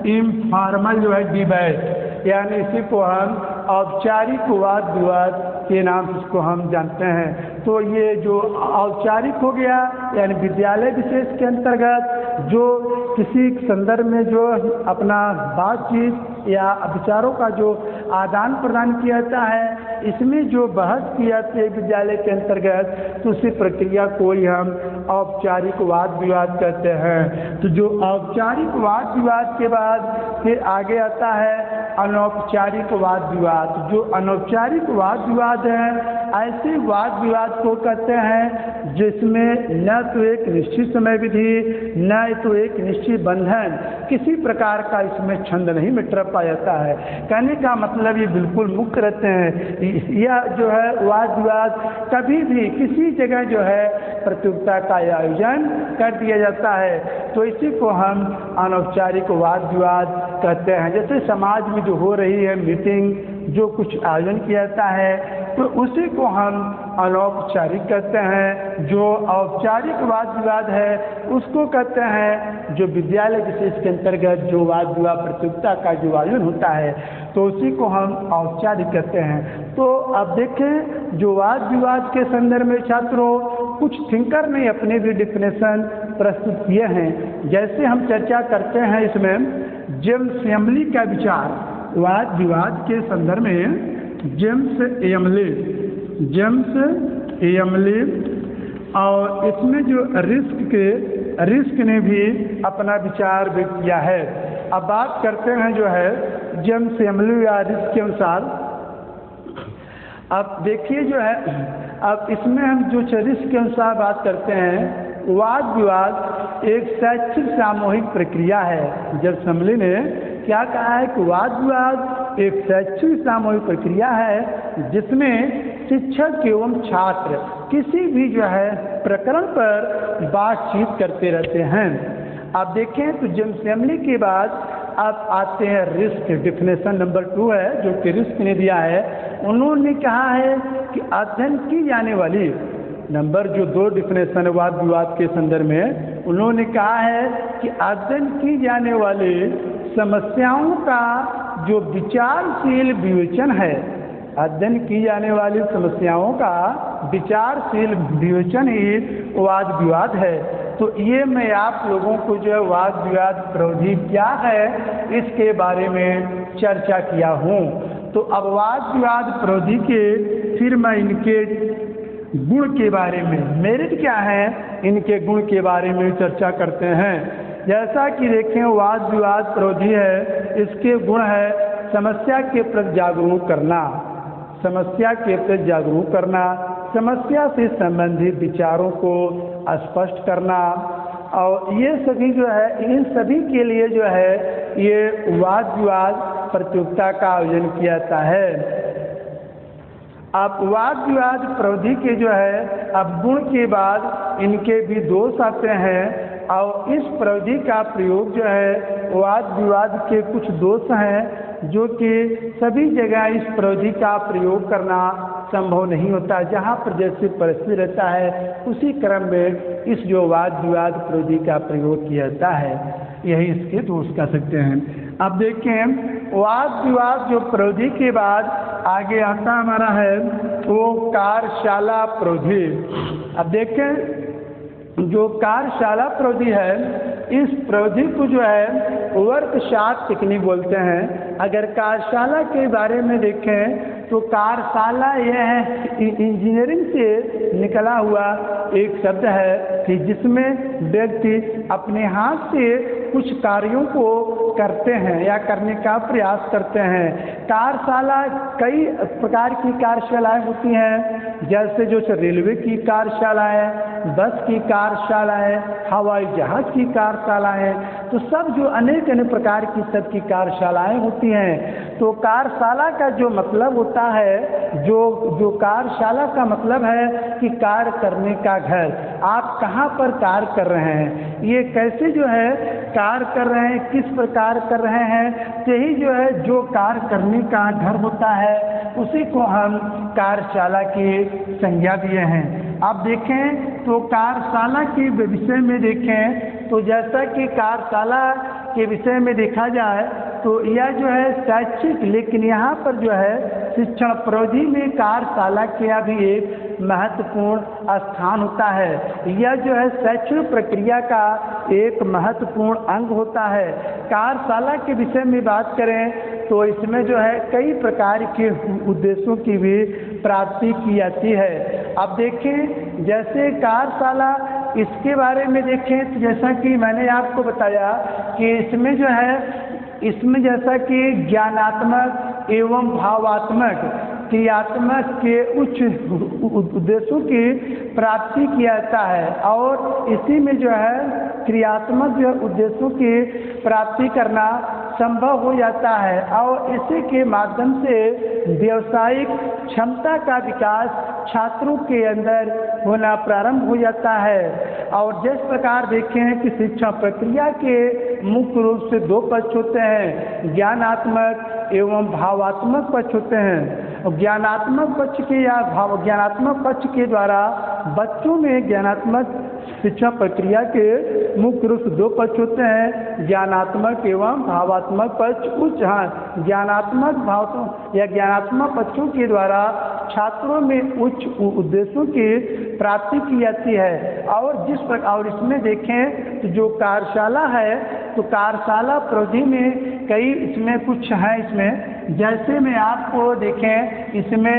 इनफॉर्मल जो है डिबेट, यानी इसी को हम औपचारिक वाद विवाद के नाम से इसको हम जानते हैं। तो ये जो औपचारिक हो गया यानी विद्यालय विशेष के अंतर्गत जो किसी संदर्भ में जो अपना बातचीत या विचारों का जो आदान प्रदान किया जाता है, इसमें जो बहस की जाती है विद्यालय के अंतर्गत, तो उसी प्रक्रिया को ही हम औपचारिक वाद विवाद कहते हैं। तो जो औपचारिक वाद विवाद के बाद फिर आगे आता है अनौपचारिक वाद विवाद। जो अनौपचारिक वाद विवाद है ऐसे वाद विवाद को कहते हैं जिसमें न तो एक निश्चित समय विधि न तो एक निश्चित बंधन, किसी प्रकार का इसमें छंद नहीं मिट पाया जाता है। कहने का मतलब ये बिल्कुल मुक्त रहते हैं। यह जो है वाद विवाद कभी भी किसी जगह जो है प्रतियोगिता का आयोजन कर दिया जाता है, तो इसी को हम अनौपचारिक वाद विवाद कहते हैं। जैसे समाज में जो हो रही है मीटिंग, जो कुछ आयोजन किया जाता है, तो उसी को हम अनौपचारिक कहते हैं। जो औपचारिक वाद विवाद है उसको कहते हैं जो विद्यालय विशेष के अंतर्गत जो वाद विवाद प्रतियोगिता का जो आयोजन होता है, तो उसी को हम औपचारिक कहते हैं। तो अब देखें जो वाद विवाद के संदर्भ में छात्रों कुछ थिंकर ने अपने भी डिफिनेशन प्रस्तुत किए हैं। जैसे हम चर्चा करते हैं इसमें जेम्स एमली का विचार वाद विवाद के संदर्भ में, जेम्स एमली, और इसमें जो रिस्क ने भी अपना विचार व्यक्त किया है। अब बात करते हैं जो है जेम्स एमली या रिस्क के अनुसार। अब देखिए जो है अब इसमें हम जो रिस्क के अनुसार बात करते हैं, वाद विवाद एक शैक्षिक सामूहिक प्रक्रिया है। जेम्स एमली ने क्या कहा है कि वाद विवाद एक शैक्षिक सामूहिक प्रक्रिया है जिसमें शिक्षक एवं छात्र किसी भी जो है प्रकरण पर बातचीत करते रहते हैं। आप देखें तो जेम्स लैमली के बाद अब आते हैं रिस्क। डिफिनेशन नंबर 2 है जो कि रिस्क ने दिया है। उन्होंने कहा है कि अध्ययन की जाने वाली नंबर जो 2 डिफिनेशन वाद विवाद के संदर्भ में उन्होंने कहा है कि अध्ययन की जाने वाली समस्याओं का जो विचारशील विवेचन है, अध्ययन की जाने वाली समस्याओं का विचारशील विवेचन ही वाद विवाद है। तो ये मैं आप लोगों को जो वाद विवाद प्रविधि क्या है इसके बारे में चर्चा किया हूँ। तो अब वाद विवाद प्रविधि के फिर मैं इनके गुण के बारे में, मेरिट क्या है, इनके गुण के बारे में चर्चा करते हैं। जैसा कि देखें वाद विवाद प्रविधि है, इसके गुण है समस्या के प्रति जागरूक करना, समस्या के प्रति जागरूक करना, समस्या से संबंधित विचारों को स्पष्ट करना, और ये सभी जो है इन सभी के लिए जो है ये वाद विवाद प्रतियोगिता का आयोजन किया जाता है। अब वाद विवाद प्रविधि के जो है अब गुण के बाद इनके भी दोष आते हैं, और इस प्रविधि का प्रयोग जो है वाद विवाद के कुछ दोष हैं जो कि सभी जगह इस प्रविधि का प्रयोग करना संभव नहीं होता। जहाँ पर जैसे परिस्थिति रहता है उसी क्रम में इस जो वाद विवाद प्रविधि का प्रयोग किया जाता है, यही इसके दोष कह सकते हैं। अब देखें वाद विवाद जो प्रविधि के बाद आगे आता हमारा है वो कार्यशाला प्रविधि। अब देखें जो कार्यशाला प्रविधि है इस प्रविधि को जो है वर्कशॉप टेक्निक बोलते हैं। अगर कार्यशाला के बारे में देखें तो कार्यशाला यह है इंजीनियरिंग से निकला हुआ एक शब्द है कि जिसमें व्यक्ति अपने हाथ से कुछ कार्यों को करते हैं या करने का प्रयास करते हैं। कार्यशाला कई प्रकार की कार्यशालाएं होती हैं, जैसे जो रेलवे की कार्यशाला है, बस की कार्यशाला है, हवाई जहाज की कार्यशाला है, तो सब जो अनेक अनेक प्रकार की सबकी कार्यशालाएं होती हैं। तो कार्यशाला का जो मतलब होता है, जो कार्यशाला का मतलब है कि कार्य करने का घर। आप कहाँ पर कार्य कर रहे हैं, ये कैसे जो है कार्य कर रहे हैं, किस प्रकार कर रहे हैं, यही जो है जो कार्य करने का घर होता है उसी को हम कार्यशाला की संज्ञा दिए हैं। आप देखें तो कार्यशाला के विषय में देखें तो जैसा कि कार्यशाला के विषय में देखा जाए तो यह जो है शैक्षिक, लेकिन यहाँ पर जो है शिक्षण प्रविधि में कार्यशाला का भी एक महत्वपूर्ण स्थान होता है। यह जो है शैक्षणिक प्रक्रिया का एक महत्वपूर्ण अंग होता है। कार्यशाला के विषय में बात करें तो इसमें जो है कई प्रकार के उद्देश्यों की भी प्राप्ति की जाती है। अब देखें जैसे कार्यशाला, इसके बारे में देखें तो जैसा कि मैंने आपको बताया कि इसमें जैसा कि ज्ञानात्मक एवं भावात्मक क्रियात्मक के उच्च उद्देश्यों की प्राप्ति किया जाता है, और इसी में जो है क्रियात्मक जो उद्देश्यों की प्राप्ति करना संभव हो जाता है, और इसी के माध्यम से व्यावसायिक क्षमता का विकास छात्रों के अंदर होना प्रारंभ हो जाता है। और जिस प्रकार देखें कि शिक्षा प्रक्रिया के मुख्य रूप से 2 पक्ष होते हैं, ज्ञानात्मक एवं भावात्मक पक्ष होते हैं। ज्ञानात्मक पक्ष के या ज्ञानात्मक पक्ष के द्वारा बच्चों में ज्ञानात्मक शिक्षा प्रक्रिया के मुख्य रूप से 2 पक्ष होते हैं, ज्ञानात्मक एवं भावात्मक पक्ष। ज्ञानात्मक भाव या ज्ञानात्मक पक्षों के द्वारा छात्रों में उच्च उद्देश्यों की प्राप्ति की जाती है। और जिस प्रकार इसमें देखें तो जो कार्यशाला है तो कार्यशाला प्रविधि में कई इसमें कुछ है, इसमें जैसे में आपको देखें इसमें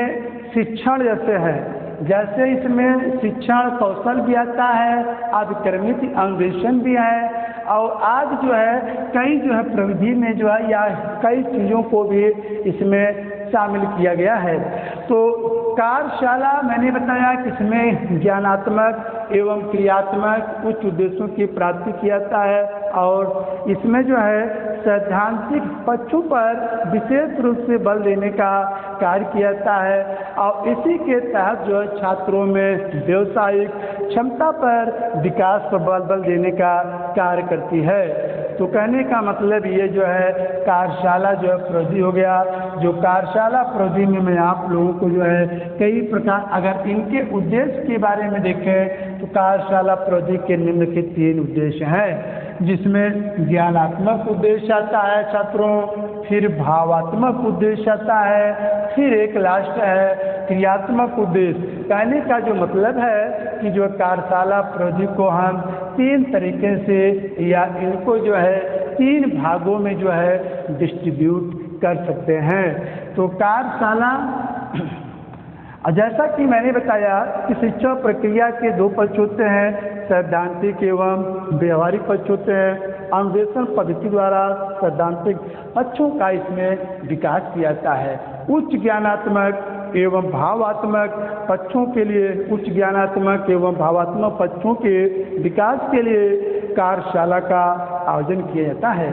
शिक्षण जैसे है, जैसे इसमें शिक्षण कौशल भी आता है, अभिक्रमित अन्वेषण भी है, और आज जो है कई जो है प्रविधि में जो है या कई चीज़ों को भी इसमें शामिल किया गया है। तो कार्यशाला मैंने बताया कि इसमें ज्ञानात्मक एवं क्रियात्मक उच्च उद्देश्यों की प्राप्ति किया जाता है। और इसमें जो है सैद्धांतिक पक्षों पर विशेष रूप से बल देने का कार्य किया जाता है और इसी के तहत जो है छात्रों में व्यावसायिक क्षमता पर विकास पर बल देने का कार्य करती है। तो कहने का मतलब ये जो है कार्यशाला जो है प्रौद्योगिकी हो गया। जो कार्यशाला प्रौद्योगिकी में आप लोगों को जो है कई प्रकार, अगर इनके उद्देश्य के बारे में देखें तो कार्यशाला प्रौद्योगिकी के निम्न के 3 उद्देश्य हैं, जिसमें ज्ञानात्मक उद्देश्य आता है छात्रों, फिर भावात्मक उद्देश्य आता है, फिर एक लास्ट है क्रियात्मक उद्देश्य। कहने का जो मतलब है कि जो कार्यशाला प्रौद्योगिकी को हम 3 तरीके से या इनको जो है 3 भागों में जो है डिस्ट्रीब्यूट कर सकते हैं। तो कार्यशाला, जैसा कि मैंने बताया कि शिक्षा प्रक्रिया के 2 पक्ष होते हैं, सैद्धांतिक एवं व्यवहारिक पक्ष होते हैं। अन्वेषण पद्धति द्वारा सैद्धांतिक पक्षों का इसमें विकास किया जाता है। उच्च ज्ञानात्मक एवं भावात्मक पक्षों के लिए, उच्च ज्ञानात्मक एवं भावात्मक पक्षों के विकास के लिए कार्यशाला का आयोजन किया जाता है।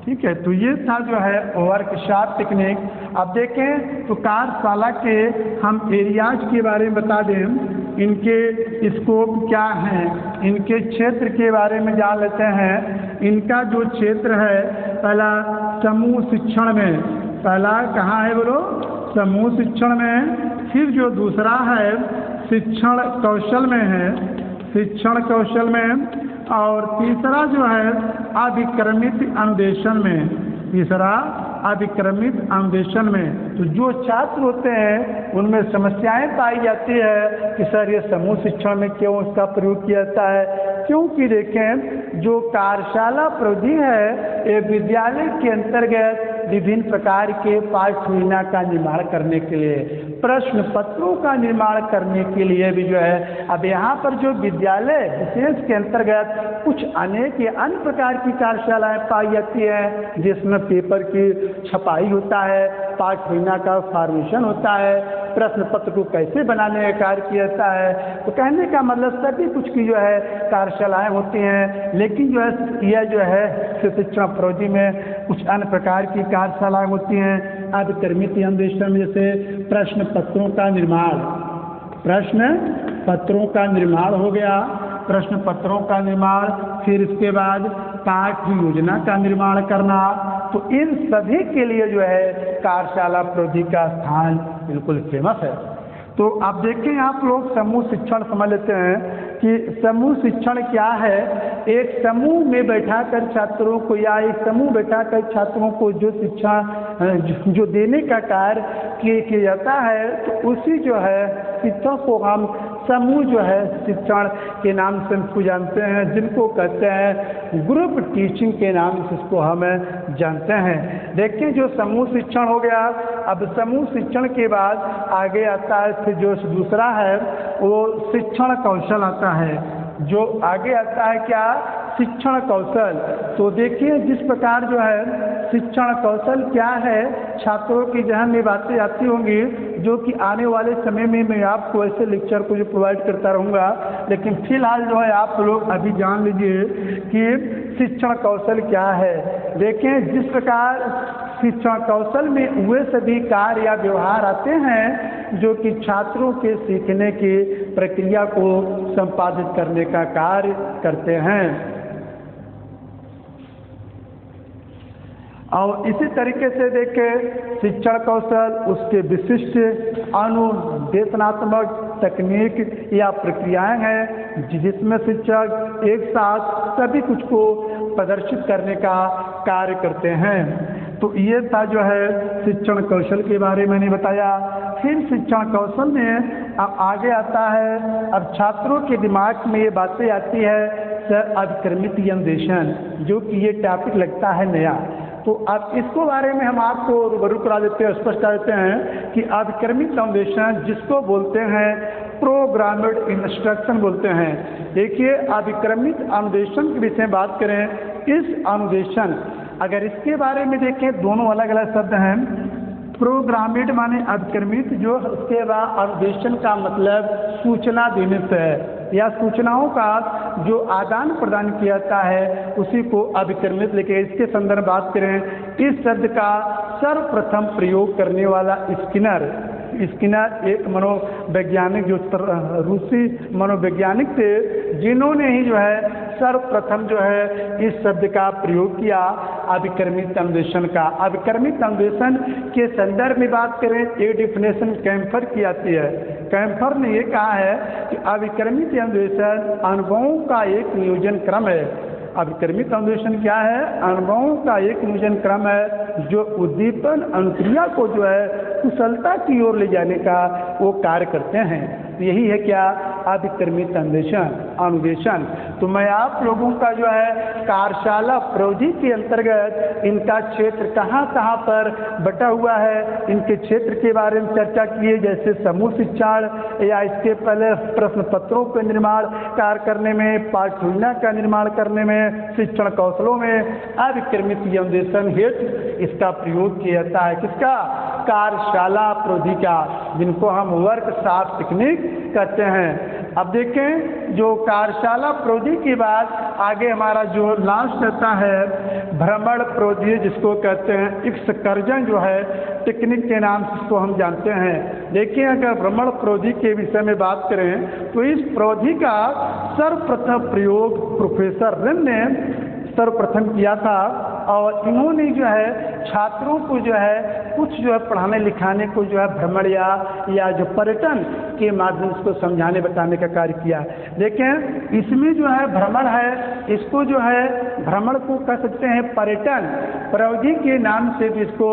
ठीक है, तो ये था जो है वर्कशॉप टेक्निक। अब देखें तो कार्यशाला के हम एरियाज के बारे में बता दें, इनके स्कोप क्या हैं, इनके क्षेत्र के बारे में जान लेते हैं। इनका जो क्षेत्र है, पहला समूह शिक्षण में, पहला कहाँ है बोलो, समूह शिक्षण में। फिर जो दूसरा है शिक्षण कौशल में है, शिक्षण कौशल में। और तीसरा जो है अभिक्रमित अनुदेशन में, तीसरा अभिक्रमित अनुदेशन में। तो जो छात्र होते हैं उनमें समस्याएं पाई जाती है कि सर ये समूह शिक्षण में क्यों इसका प्रयोग किया जाता है, क्योंकि देखें जो कार्यशाला प्रौद्योगिकी है ये विद्यालय के अंतर्गत विभिन्न प्रकार के पाठ्य योजना का निर्माण करने के लिए, प्रश्न पत्रों का निर्माण करने के लिए भी जो है, अब यहाँ पर जो विद्यालय विशेष के अंतर्गत कुछ अनेक या अन्य प्रकार की कार्यशालाएं पाई जाती है, जिसमें पेपर की छपाई होता है, पाठ्य योजना का फॉर्मेशन होता है, प्रश्न पत्र को कैसे बनाने का कार्य किया जाता है। तो कहने का मतलब सभी कुछ की जो है कार्यशालाएं होती हैं, लेकिन जो है यह जो है शिक्षण प्रौद्योगिकी में कुछ अन्य प्रकार की कार्यशालाएं होती हैं। अभिक्रमित अन्वेषण में जैसे प्रश्न पत्रों का निर्माण, प्रश्न पत्रों का निर्माण हो गया, प्रश्न पत्रों का निर्माण, फिर इसके बाद पाठ्य योजना का निर्माण करना। तो इन सभी के लिए जो है कार्यशाला प्रौद्योगिकी का स्थान बिल्कुल फेमस है। तो आप देखें आप लोग समूह शिक्षण समझ लेते हैं कि समूह शिक्षण क्या है। एक समूह में बैठाकर छात्रों को या एक समूह बैठाकर छात्रों को जो शिक्षा जो देने का कार्य किया जाता है, तो उसी जो है शिक्षा को हम समूह जो है शिक्षण के नाम से इसको जानते हैं, जिनको कहते हैं ग्रुप टीचिंग के नाम से इसको हम जानते हैं। देखिए जो समूह शिक्षण हो गया, अब समूह शिक्षण के बाद आगे आता है फिर जो दूसरा है वो शिक्षण कौशल आता है। जो आगे आता है क्या, शिक्षण कौशल। तो देखिए जिस प्रकार जो है शिक्षण कौशल क्या है, छात्रों की जहन में बातें आती होंगी जो कि आने वाले समय में मैं आपको ऐसे लेक्चर को जो प्रोवाइड करता रहूँगा, लेकिन फिलहाल जो है आप लोग अभी जान लीजिए कि शिक्षण कौशल क्या है। देखें जिस प्रकार शिक्षण कौशल में वे सभी कार्य या व्यवहार आते हैं जो कि छात्रों के सीखने की प्रक्रिया को संपादित करने का कार्य करते हैं। और इसी तरीके से देखें शिक्षण कौशल उसके विशिष्ट अनुदेशनात्मक तकनीक या प्रक्रियाएं हैं जिसमें शिक्षक एक साथ सभी कुछ को प्रदर्शित करने का कार्य करते हैं। तो ये था जो है शिक्षण कौशल के बारे में मैंने बताया। फिर शिक्षण कौशल में अब आगे आता है, अब छात्रों के दिमाग में ये बातें आती है सर अभिक्रमित अन्वेषण, जो कि ये टॉपिक लगता है नया। तो अब इसको बारे में हम आपको रूबरू करा देते हैं, स्पष्ट कर देते हैं कि अभिक्रमित अन्वेषण जिसको बोलते हैं प्रोग्राम्ड इंस्ट्रक्शन बोलते हैं। देखिए अभिक्रमित अन्वेषण के विषय में बात करें, इस अन्वेषण अगर इसके बारे में देखें दोनों अलग अलग शब्द हैं। प्रोग्रामेड माने अभिक्रमित, जो उसके बाद अन्वेषण का मतलब सूचना देने से है। या सूचनाओं का जो आदान प्रदान किया जाता है उसी को अभिक्रमित लिखे। इसके संदर्भ में बात करें, इस शब्द का सर्वप्रथम प्रयोग करने वाला स्किनर एक मनोवैज्ञानिक जो रूसी मनोवैज्ञानिक थे, जिन्होंने ही जो है सर्वप्रथम जो है इस शब्द का प्रयोग किया अभिक्रमित अन्वेषण का। अभिक्रमित अन्वेषण के संदर्भ में बात करें, एक डिफिनेशन कैम्फर की आती है। कैम्फर ने ये कहा है कि अभिक्रमित अन्वेषण अनुभवों का एक नियोजन क्रम है। अभिक्रमित अन्वेषण क्या है? अनुभवों का एक नियोजन क्रम है जो उद्दीपन अनुक्रिया को जो है कुशलता की ओर ले जाने का वो कार्य करते हैं। यही है क्या? अभिक्रमित अन्वेषण। तो मैं आप लोगों का जो है कार्यशाला प्रौद्योगिकी के अंतर्गत इनका क्षेत्र कहाँ कहाँ पर बटा हुआ है, इनके क्षेत्र के बारे में चर्चा किए, जैसे समूह शिक्षण या इसके पहले प्रश्न पत्रों के निर्माण कार्य करने में, पाठ्योजना का निर्माण करने में, शिक्षण कौशलों में अभिक्रमित अन्वेषण हेतु इसका प्रयोग किया जाता है। किसका? कार्यशाला प्रौद्योगिकी का, जिनको हम वर्कशॉप टेक्निक कहते हैं। अब देखें, जो कार्यशाला प्रौद्योगिकी के बाद आगे हमारा जो लास्ट रहता है भ्रमण प्रौद्योगिकी, जिसको कहते हैं एक्सकर्जन जो है टेक्निक के नाम से इसको हम जानते हैं। देखिए, अगर भ्रमण प्रौद्योगिकी के विषय में बात करें तो इस प्रौद्योगिकी का सर्वप्रथम प्रयोग प्रोफेसर रिन ने सर्वप्रथम किया था और इन्होंने जो है छात्रों को जो है कुछ जो है पढ़ाने लिखाने को जो है भ्रमण या जो पर्यटन के माध्यम से समझाने बताने का कार्य किया। देखें, इसमें जो है भ्रमण है, इसको जो है भ्रमण को कह सकते हैं पर्यटन प्रौद्योगिकी के नाम से भी इसको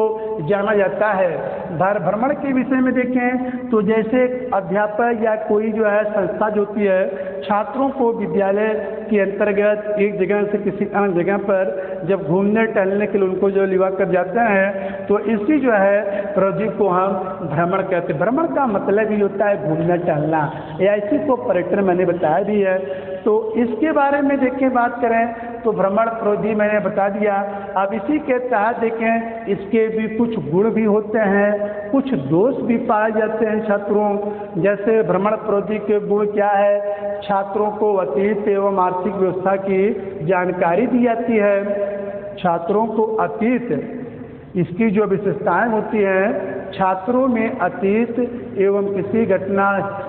जाना जाता है। भ्रमण के विषय में देखें तो जैसे अध्यापक या कोई जो है संस्था जो होती है, छात्रों को विद्यालय के अंतर्गत एक जगह से किसी अन्य जगह पर जब घूमने टहलने के लिए उनको जो लिवा कर जाते हैं, तो इसी जो है प्रौद्योगिकी को हम भ्रमण कहते हैं। भ्रमण का मतलब ही होता है घूमना टहलना, या इसी को पर्यटन मैंने बताया भी है। तो इसके बारे में देखें, बात करें तो भ्रमण प्रौद्योगिकी मैंने बता दिया। अब इसी के तहत देखें, इसके भी कुछ गुण भी होते हैं, कुछ दोष भी पाए जाते हैं छात्रों। जैसे भ्रमण प्रौद्योगिकी के गुण क्या है? छात्रों को अतीत एवं आर्थिक व्यवस्था की जानकारी दी जाती है। छात्रों को अतीत, इसकी जो विशेषताएं होती हैं, छात्रों में अतीत एवं किसी घटना,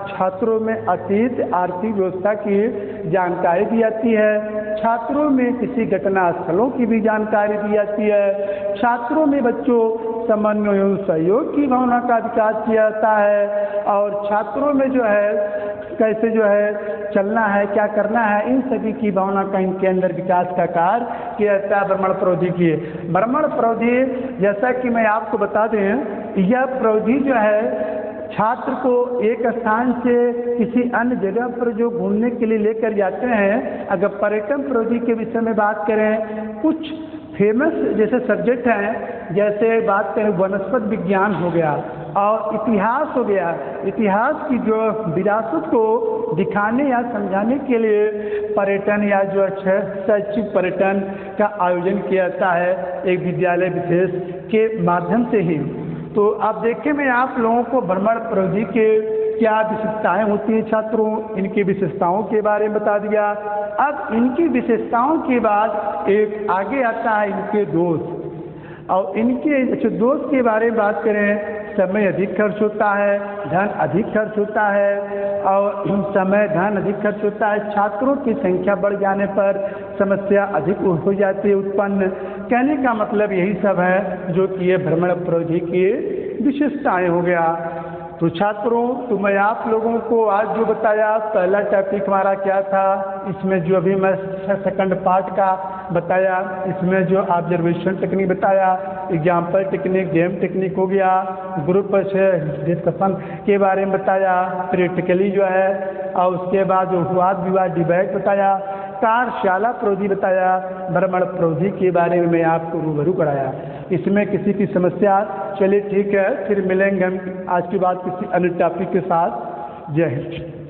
छात्रों में अतीत आर्थिक व्यवस्था की जानकारी दी जाती है। छात्रों में किसी घटना स्थलों की भी जानकारी दी जाती है। छात्रों में बच्चों समन्वय एवं सहयोग की भावना का विकास किया जाता है। और छात्रों में जो है कैसे जो है चलना है, क्या करना है, इन सभी की भावना का इनके अंदर विकास का कार्य किया जाता है भ्रमण प्रौद्योगिकी। भ्रमण प्रौद्योगिकी, जैसा कि मैं आपको बता दें, यह प्रौद्योगिकी जो है छात्र को एक स्थान से किसी अन्य जगह पर जो घूमने के लिए लेकर जाते हैं। अगर पर्यटन प्रौद्योगिकी के विषय में बात करें, कुछ फेमस जैसे सब्जेक्ट हैं, जैसे बात करें वनस्पति विज्ञान हो गया और इतिहास हो गया। इतिहास की जो विरासत को दिखाने या समझाने के लिए पर्यटन या जो शैक्षिक पर्यटन का आयोजन किया जाता है एक विद्यालय विशेष के माध्यम से ही। तो अब देखें, मैं आप लोगों को भ्रमण प्रौद्योगिकी के क्या विशेषताएं होती हैं छात्रों, इनकी विशेषताओं के बारे में बता दिया। अब इनकी विशेषताओं के बाद एक आगे आता है इनके दोष, और इनके दोष के बारे में बात करें, समय अधिक खर्च होता है, धन अधिक खर्च होता है, और समय धन अधिक खर्च होता है। छात्रों की संख्या बढ़ जाने पर समस्या अधिक हो जाती है उत्पन्न। कहने का मतलब यही सब है जो कि ये भ्रमण प्रौद्योगिकी की विशेषताएं हो गया। तो छात्रों, तो मैं आप लोगों को आज जो बताया, पहला टॉपिक हमारा क्या था, इसमें जो अभी मैं सेकंड पार्ट का बताया, इसमें जो ऑब्जर्वेशन टेक्निक बताया, एग्जाम्पल टेक्निक, गेम टेक्निक हो गया, ग्रुप से डिस्कशन के बारे में बताया, प्रैक्टिकली जो है, और उसके बाद जो वाद विवाद डिबेट बताया, कार्यशाला प्रौद्योगिकी बताया, भ्रमण प्रौद्योगिकी के बारे में मैं आपको रूबरू कराया। इसमें किसी की समस्या, चलिए ठीक है, फिर मिलेंगे हम आज की बात किसी अन्य टॉपिक के साथ। जय हिंद।